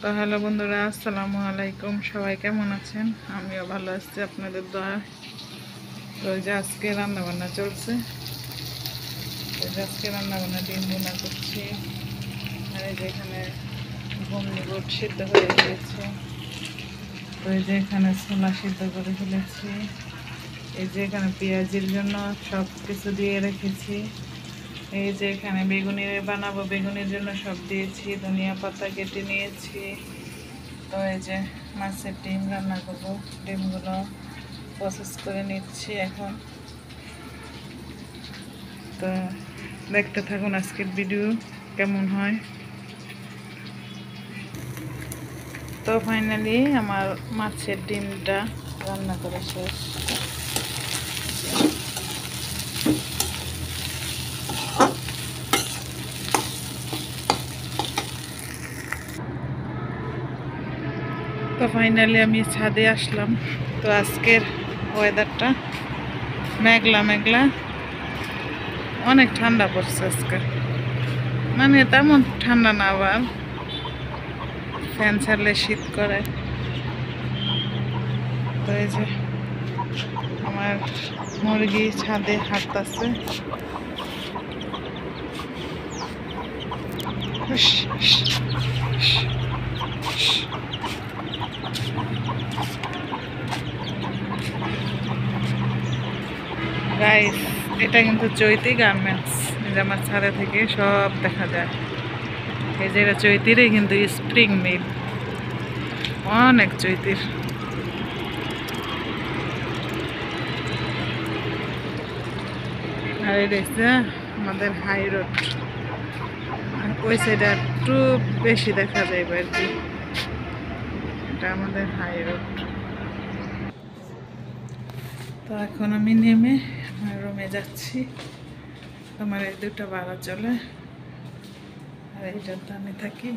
তো হ্যালো বন্ধুরা, আসসালামু আলাইকুম। সবাই কেমন আছেন? আমিও ভালো আছি আপনাদের দোয়া। তো ওই যে আজকে রান্নাবান্না চলছে। ওই যে আজকে রান্নাবান্না ডিম বোনা করছি। আর এই যে এখানে ঘুমনি বুট সিদ্ধ করে ফেলেছি। তো এই যে এখানে ছোলা সিদ্ধ করে ফেলেছি। এই যে এখানে পেঁয়াজের জন্য সব কিছু দিয়ে রেখেছি। এই যে এখানে বেগুনি বানাবো, বেগুনির জন্য সব দিয়েছি। ধনিয়া পাতা কেটে নিয়েছি। তো এই যে মাছের ডিম রান্না করবো, ডিমগুলো প্রসেস করে নিচ্ছি এখন। তো দেখতে থাকুন আজকের ভিডিও কেমন হয়। তো ফাইনালি আমার মাছের ডিমটা রান্না করা শেষ। তো ফাইনালি আমি ছাদে আসলাম। তো আজকের ওয়েদারটা মেঘলা মেঘলা, অনেক ঠান্ডা পড়ছে আজকে। মানে তেমন ঠান্ডা না, আবার ফ্যান ছাড়লে শীত করে। তো এই যে আমার মুরগি ছাদে হাঁটতেছে। গাইস, এটা কিন্তু চৈতি গার্মেন্টস। এই যে আমার ছাদে থেকে সব দেখা যায়। এই যে এটা চৈতিরই কিন্তু স্প্রিং মিল, অনেক চৈতির। আর এই দেখছে আমাদের হাই রোড, ওই সাইডে একটু বেশি দেখা যায় আর কি। এটা আমাদের হাই রোড। তো এখন আমি নেমে আমার রুমে যাচ্ছি। আমার এই দুটো ভাড়া চলে, আর এইটাতে আমি থাকি।